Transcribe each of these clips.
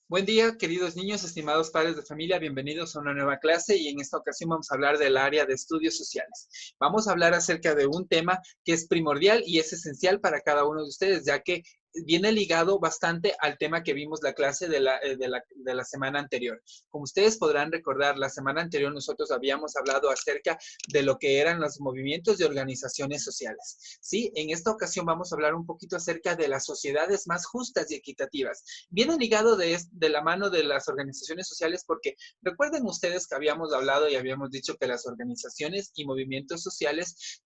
Buen día, queridos niños, estimados padres de familia, bienvenidos a una nueva clase y en esta ocasión vamos a hablar del área de estudios sociales. Vamos a hablar acerca de un tema que es primordial y es esencial para cada uno de ustedes, ya que viene ligado bastante al tema que vimos la clase de la semana anterior. Como ustedes podrán recordar, la semana anterior nosotros habíamos hablado acerca de lo que eran los movimientos de organizaciones sociales. ¿Sí? En esta ocasión vamos a hablar un poquito acerca de las sociedades más justas y equitativas. Viene ligado de la mano de las organizaciones sociales porque recuerden ustedes que habíamos hablado y habíamos dicho que las organizaciones y movimientos sociales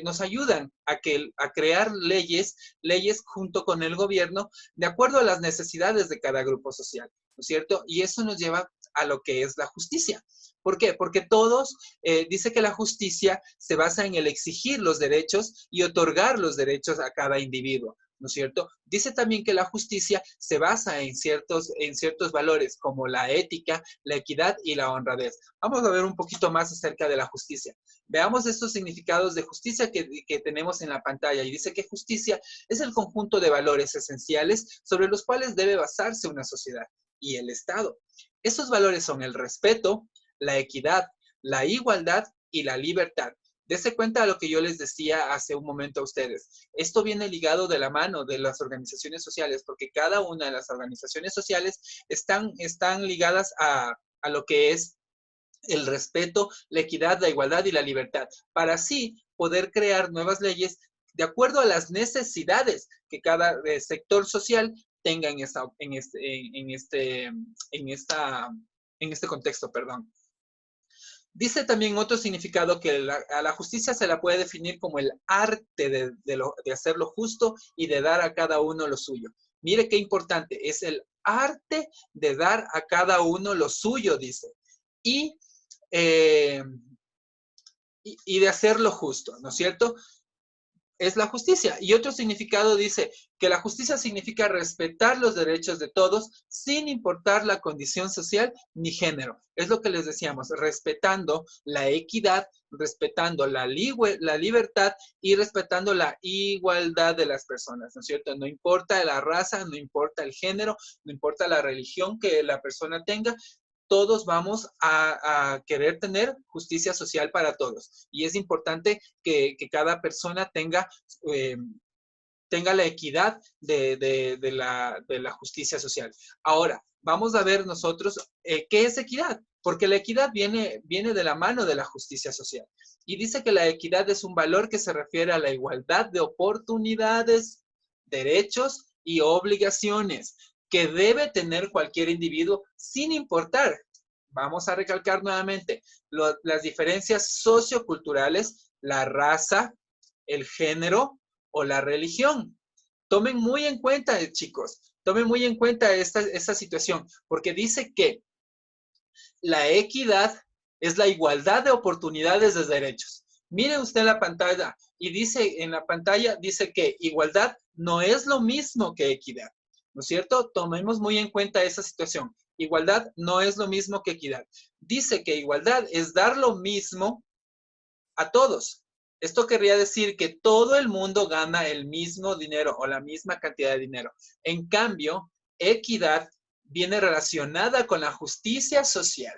nos ayudan a crear leyes junto con el gobierno de acuerdo a las necesidades de cada grupo social, ¿no es cierto? Y eso nos lleva a lo que es la justicia. ¿Por qué? Porque dice que la justicia se basa en el exigir los derechos y otorgar los derechos a cada individuo, ¿no es cierto? Dice también que la justicia se basa en ciertos valores como la ética, la equidad y la honradez. Vamos a ver un poquito más acerca de la justicia. Veamos estos significados de justicia que tenemos en la pantalla y dice que justicia es el conjunto de valores esenciales sobre los cuales debe basarse una sociedad y el Estado. Esos valores son el respeto, la equidad, la igualdad y la libertad. Dese cuenta de lo que yo les decía hace un momento a ustedes. Esto viene ligado de la mano de las organizaciones sociales, porque cada una de las organizaciones sociales están ligadas a lo que es el respeto, la equidad, la igualdad y la libertad, para así poder crear nuevas leyes de acuerdo a las necesidades que cada sector social tenga en este contexto, perdón. Dice también otro significado que a la justicia se la puede definir como el arte de hacer lo justo y de dar a cada uno lo suyo. Mire qué importante, es el arte de dar a cada uno lo suyo, dice. Y, eh, y de hacer lo justo, ¿no es cierto? Es la justicia. Y otro significado dice que la justicia significa respetar los derechos de todos sin importar la condición social ni género. Es lo que les decíamos, respetando la equidad, respetando la libertad y respetando la igualdad de las personas, ¿no es cierto? No importa la raza, no importa el género, no importa la religión que la persona tenga, todos vamos a querer tener justicia social para todos. Y es importante que cada persona tenga la equidad de la justicia social. Ahora, vamos a ver nosotros qué es equidad, porque la equidad viene de la mano de la justicia social. Y dice que la equidad es un valor que se refiere a la igualdad de oportunidades, derechos y obligaciones que debe tener cualquier individuo sin importar, vamos a recalcar nuevamente, las diferencias socioculturales, la raza, el género o la religión. Tomen muy en cuenta, chicos, tomen muy en cuenta esta situación, porque dice que la equidad es la igualdad de oportunidades de derechos. Mire usted la pantalla y dice en la pantalla, dice que igualdad no es lo mismo que equidad, ¿no es cierto? Tomemos muy en cuenta esa situación. Igualdad no es lo mismo que equidad. Dice que igualdad es dar lo mismo a todos. Esto querría decir que todo el mundo gana el mismo dinero o la misma cantidad de dinero. En cambio, equidad viene relacionada con la justicia social,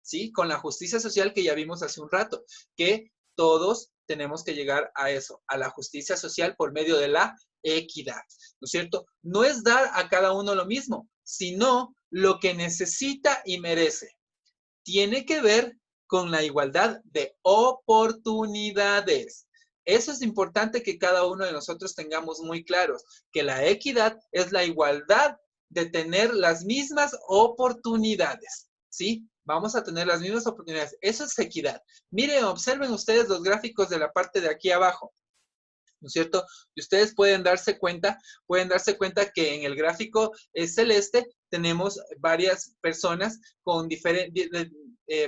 ¿sí? Con la justicia social que ya vimos hace un rato, que todos tenemos que llegar a eso, a la justicia social por medio de la equidad, ¿no es cierto? No es dar a cada uno lo mismo, sino lo que necesita y merece. Tiene que ver con la igualdad de oportunidades. Eso es importante que cada uno de nosotros tengamos muy claros, que la equidad es la igualdad de tener las mismas oportunidades, ¿sí? Vamos a tener las mismas oportunidades. Eso es equidad. Miren, observen ustedes los gráficos de la parte de aquí abajo, ¿no es cierto? Y ustedes pueden darse cuenta que en el gráfico celeste tenemos varias personas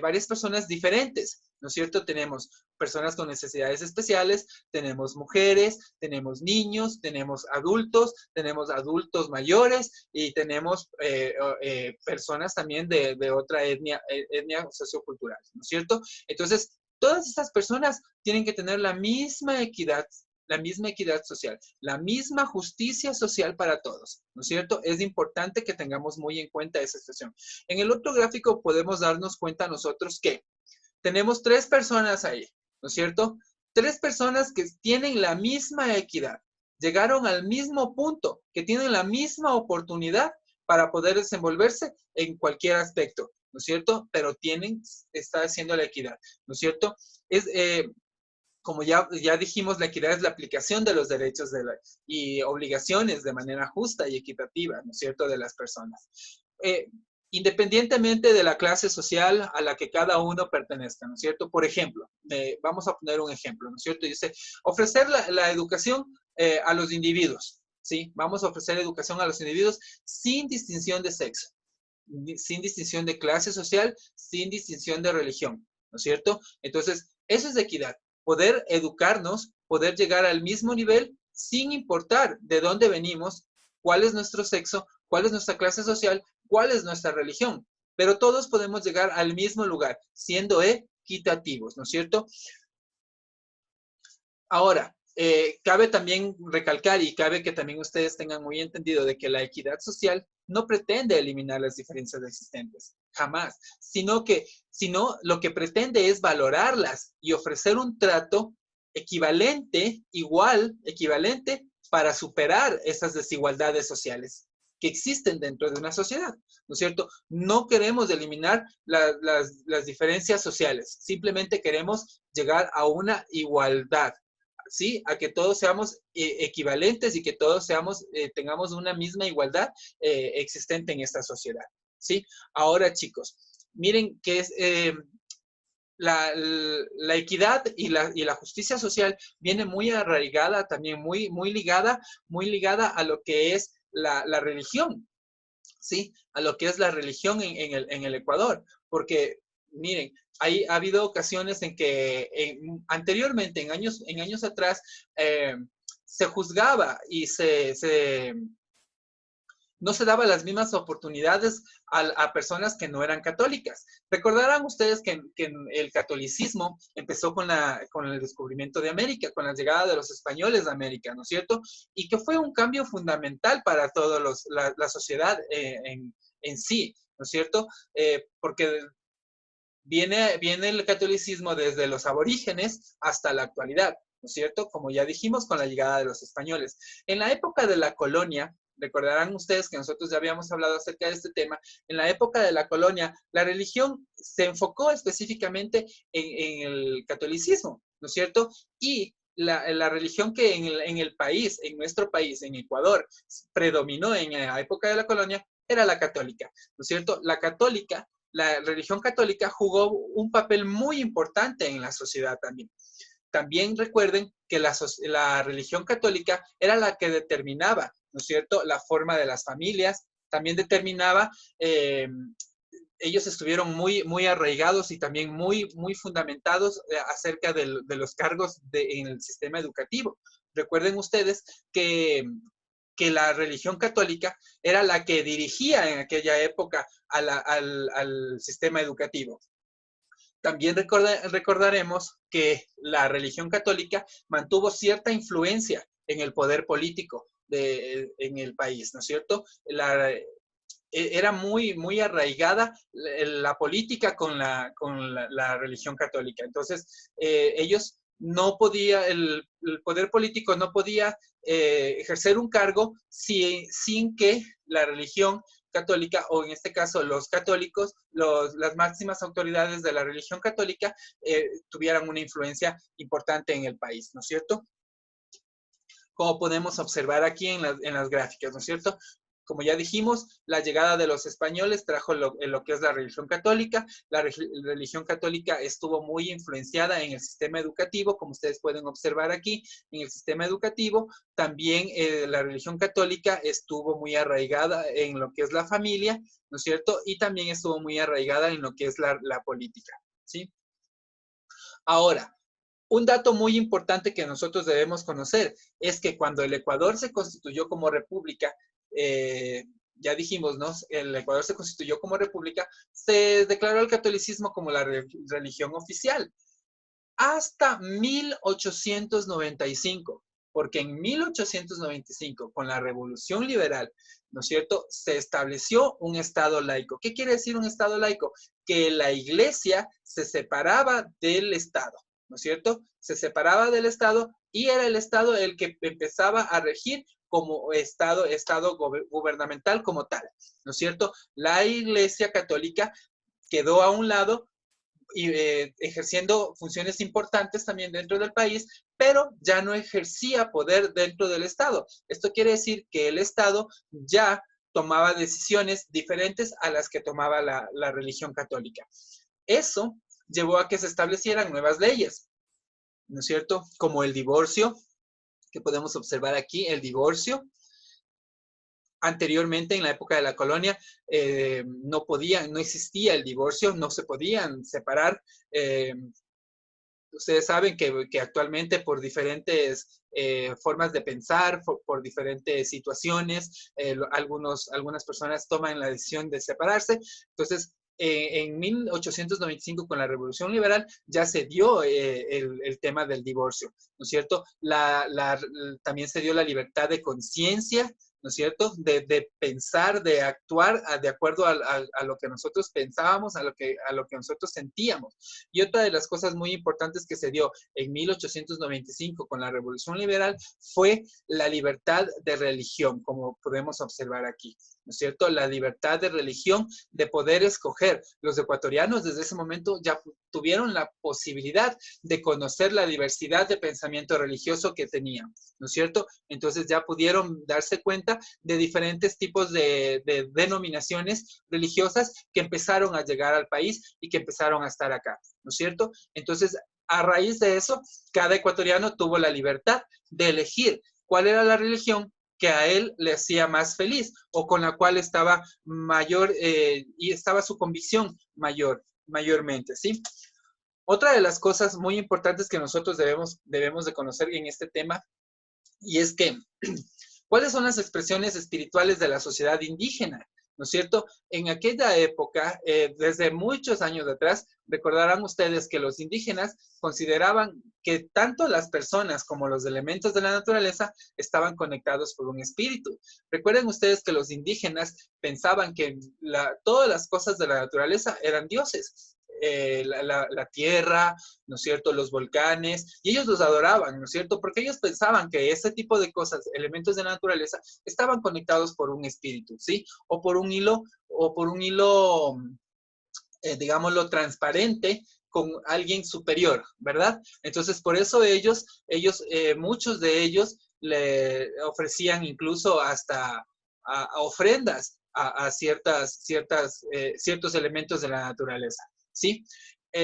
varias personas diferentes, ¿no es cierto? Tenemos personas con necesidades especiales, tenemos mujeres, tenemos niños, tenemos adultos mayores y tenemos personas también de otra etnia sociocultural, ¿no es cierto? Entonces, todas estas personas tienen que tener la misma equidad, la misma equidad social, la misma justicia social para todos, ¿no es cierto? Es importante que tengamos muy en cuenta esa situación. En el otro gráfico podemos darnos cuenta nosotros que tenemos 3 personas ahí, ¿no es cierto? 3 personas que tienen la misma equidad, llegaron al mismo punto, que tienen la misma oportunidad para poder desenvolverse en cualquier aspecto, ¿no es cierto? Pero está haciendo la equidad, ¿no es cierto? Es, como ya dijimos, la equidad es la aplicación de los derechos y obligaciones de manera justa y equitativa, ¿no es cierto?, de las personas. Independientemente de la clase social a la que cada uno pertenezca, ¿no es cierto? Por ejemplo, vamos a poner un ejemplo, ¿no es cierto? Dice, ofrecer la educación a los individuos, ¿sí? Vamos a ofrecer educación a los individuos sin distinción de sexo, sin distinción de clase social, sin distinción de religión, ¿no es cierto? Entonces, eso es equidad. Poder educarnos, poder llegar al mismo nivel sin importar de dónde venimos, cuál es nuestro sexo, cuál es nuestra clase social, cuál es nuestra religión. Pero todos podemos llegar al mismo lugar, siendo equitativos, ¿no es cierto? Ahora, cabe también recalcar y cabe que también ustedes tengan muy entendido de que la equidad social no pretende eliminar las diferencias existentes, jamás, sino lo que pretende es valorarlas y ofrecer un trato equivalente, equivalente para superar esas desigualdades sociales que existen dentro de una sociedad, ¿no es cierto? No queremos eliminar las diferencias sociales, simplemente queremos llegar a una igualdad. ¿Sí? A que todos seamos equivalentes y que todos tengamos una misma igualdad existente en esta sociedad, ¿sí? Ahora, chicos, miren que es la equidad y la justicia social viene muy arraigada, también muy ligada a lo que es la religión, ¿sí? A lo que es la religión en el Ecuador, porque miren, ha habido ocasiones en que anteriormente, en años atrás, se juzgaba y no se daba las mismas oportunidades a personas que no eran católicas. Recordarán ustedes que el catolicismo empezó con el descubrimiento de América, con la llegada de los españoles a América, ¿no es cierto? Y que fue un cambio fundamental para toda la sociedad en sí, ¿no es cierto? Porque viene el catolicismo desde los aborígenes hasta la actualidad, ¿no es cierto? Como ya dijimos, con la llegada de los españoles. En la época de la colonia, recordarán ustedes que nosotros ya habíamos hablado acerca de este tema, en la época de la colonia, la religión se enfocó específicamente en el catolicismo, ¿no es cierto? Y la religión que en el país, en nuestro país, en Ecuador, predominó en la época de la colonia, era la católica, ¿no es cierto? La religión católica jugó un papel muy importante en la sociedad también. También recuerden que la religión católica era la que determinaba, ¿no es cierto?, la forma de las familias, también determinaba, ellos estuvieron muy arraigados y también muy fundamentados acerca de los cargos en el sistema educativo. Recuerden ustedes que la religión católica era la que dirigía en aquella época al sistema educativo. También recordaremos que la religión católica mantuvo cierta influencia en el poder político en el país, ¿no es cierto? Era muy arraigada la política con la religión católica. Entonces, ellos no podía, el poder político no podía ejercer un cargo sin que la religión católica, o en este caso los católicos, las máximas autoridades de la religión católica, tuvieran una influencia importante en el país, ¿no es cierto? Como podemos observar aquí en las gráficas, ¿no es cierto? Como ya dijimos, la llegada de los españoles trajo lo que es la religión católica. La religión católica estuvo muy influenciada en el sistema educativo, como ustedes pueden observar aquí, en el sistema educativo. También la religión católica estuvo muy arraigada en lo que es la familia, ¿no es cierto? Y también estuvo muy arraigada en lo que es la política, ¿sí? Ahora, un dato muy importante que nosotros debemos conocer es que cuando el Ecuador se constituyó como república, ya dijimos, ¿no? El Ecuador se constituyó como república, se declaró el catolicismo como la religión oficial hasta 1895. porque en 1895, con la Revolución Liberal, ¿no es cierto?, se estableció un Estado laico. ¿Qué quiere decir un Estado laico? Que la Iglesia se separaba del Estado, ¿no es cierto? Se separaba del Estado y era el Estado el que empezaba a regir como Estado gubernamental como tal, ¿no es cierto? La Iglesia Católica quedó a un lado y ejerciendo funciones importantes también dentro del país, pero ya no ejercía poder dentro del Estado. Esto quiere decir que el Estado ya tomaba decisiones diferentes a las que tomaba la religión católica. Eso llevó a que se establecieran nuevas leyes, ¿no es cierto? Como el divorcio, que podemos observar aquí, el divorcio. Anteriormente, en la época de la colonia, no existía el divorcio, no se podían separar. Ustedes saben que actualmente por diferentes formas de pensar, por diferentes situaciones, algunas personas toman la decisión de separarse. Entonces, en 1895, con la Revolución Liberal, ya se dio el tema del divorcio, ¿no es cierto? También se dio la libertad de conciencia, ¿no es cierto? De pensar, de actuar de acuerdo a lo que nosotros pensábamos, a lo que nosotros sentíamos. Y otra de las cosas muy importantes que se dio en 1895 con la Revolución Liberal fue la libertad de religión, como podemos observar aquí, ¿no es cierto? La libertad de religión, de poder escoger. Los ecuatorianos desde ese momento ya tuvieron la posibilidad de conocer la diversidad de pensamiento religioso que tenían, ¿no es cierto? Entonces ya pudieron darse cuenta de diferentes tipos de denominaciones religiosas que empezaron a llegar al país y que empezaron a estar acá, ¿no es cierto? Entonces, a raíz de eso, cada ecuatoriano tuvo la libertad de elegir cuál era la religión que a él le hacía más feliz o con la cual estaba mayor y estaba su convicción mayormente, ¿sí? Otra de las cosas muy importantes que nosotros debemos de conocer en este tema, y es que, ¿cuáles son las expresiones espirituales de la sociedad indígena? ¿No es cierto? En aquella época, desde muchos años atrás, recordarán ustedes que los indígenas consideraban que tanto las personas como los elementos de la naturaleza estaban conectados por un espíritu. Recuerden ustedes que los indígenas pensaban que todas las cosas de la naturaleza eran dioses. La tierra, ¿no es cierto?, los volcanes, y ellos los adoraban, ¿no es cierto?, porque ellos pensaban que ese tipo de cosas, elementos de la naturaleza, estaban conectados por un espíritu, ¿sí? O por un hilo, digámoslo, transparente con alguien superior, ¿verdad? Entonces, por eso muchos de ellos le ofrecían incluso hasta a ofrendas a ciertos elementos de la naturaleza, ¿sí?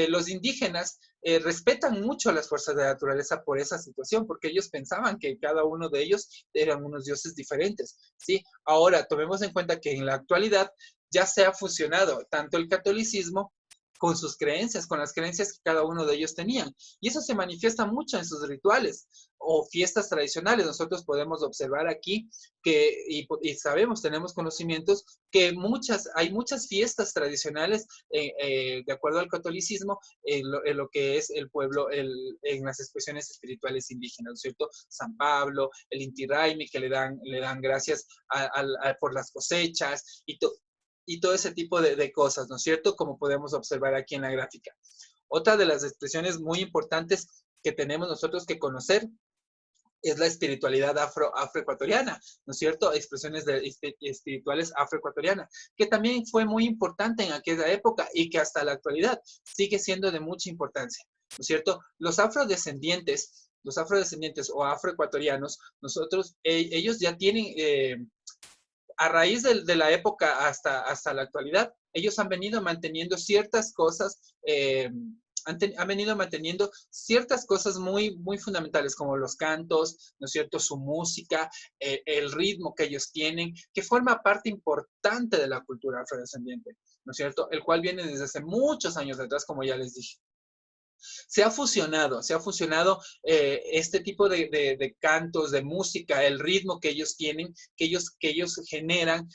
Los indígenas respetan mucho a las fuerzas de la naturaleza por esa situación, porque ellos pensaban que cada uno de ellos eran unos dioses diferentes, ¿sí? Ahora, tomemos en cuenta que en la actualidad ya se ha fusionado tanto el catolicismo con sus creencias, con las creencias que cada uno de ellos tenían. Y eso se manifiesta mucho en sus rituales o fiestas tradicionales. Nosotros podemos observar aquí y sabemos, tenemos conocimientos, que hay muchas fiestas tradicionales de acuerdo al catolicismo en lo que es el pueblo, en las expresiones espirituales indígenas, ¿no es cierto? San Pablo, el Inti Raymi, que le dan gracias por las cosechas y todo ese tipo de cosas, ¿no es cierto? Como podemos observar aquí en la gráfica. Otra de las expresiones muy importantes que tenemos nosotros que conocer es la espiritualidad afroecuatoriana, ¿no es cierto? Expresiones espirituales afroecuatorianas, que también fue muy importante en aquella época y que hasta la actualidad sigue siendo de mucha importancia, ¿no es cierto? Los afrodescendientes o afroecuatorianos, ellos ya tienen a raíz de la época hasta la actualidad, ellos han venido manteniendo ciertas cosas, han venido manteniendo ciertas cosas muy, muy fundamentales, como los cantos, ¿no es cierto?, su música, el ritmo que ellos tienen, que forma parte importante de la cultura afrodescendiente, ¿no es cierto?, el cual viene desde hace muchos años atrás, como ya les dije. Se ha fusionado este tipo de cantos, de música, el ritmo que ellos tienen, que ellos generan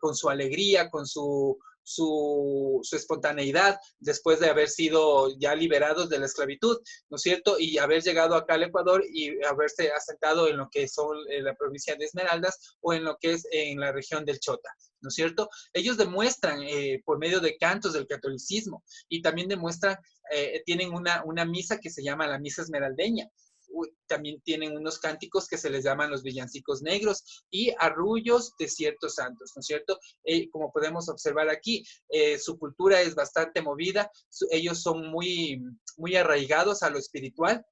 con su alegría, con su su espontaneidad después de haber sido ya liberados de la esclavitud, ¿no es cierto? Y haber llegado acá al Ecuador y haberse asentado en lo que son la provincia de Esmeraldas o en lo que es en la región del Chota, ¿no es cierto? Ellos demuestran por medio de cantos del catolicismo y también demuestran, tienen una misa que se llama la misa esmeraldeña. También tienen unos cánticos que se les llaman los villancicos negros y arrullos de ciertos santos, ¿no es cierto? Como podemos observar aquí, su cultura es bastante movida, ellos son muy arraigados a lo espiritual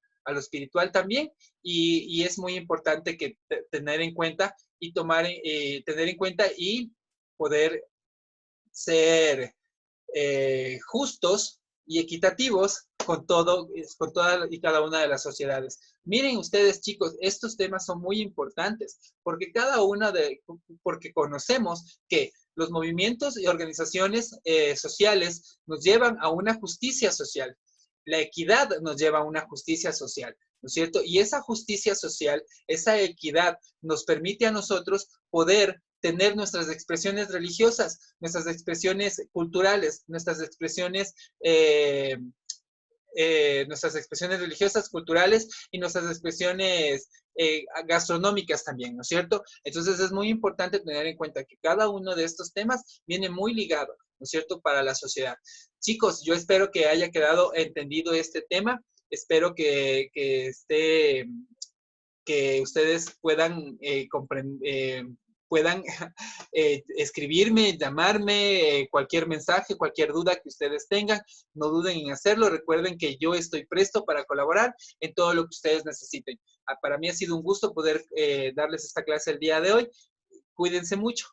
también, y es muy importante que tener en cuenta y tener en cuenta y poder ser justos y equitativos con toda y cada una de las sociedades. Miren ustedes, chicos, estos temas son muy importantes porque porque conocemos que los movimientos y organizaciones sociales nos llevan a una justicia social. La equidad nos lleva a una justicia social, ¿no es cierto? Y esa justicia social, esa equidad nos permite a nosotros poder tener nuestras expresiones culturales, nuestras expresiones religiosas, culturales y nuestras expresiones gastronómicas también, ¿no es cierto? Entonces es muy importante tener en cuenta que cada uno de estos temas viene muy ligado, ¿no es cierto?, para la sociedad. Chicos, yo espero que haya quedado entendido este tema, espero que ustedes puedan puedan escribirme, llamarme, cualquier mensaje, cualquier duda que ustedes tengan, no duden en hacerlo. Recuerden que yo estoy presto para colaborar en todo lo que ustedes necesiten. Para mí ha sido un gusto poder darles esta clase el día de hoy. Cuídense mucho.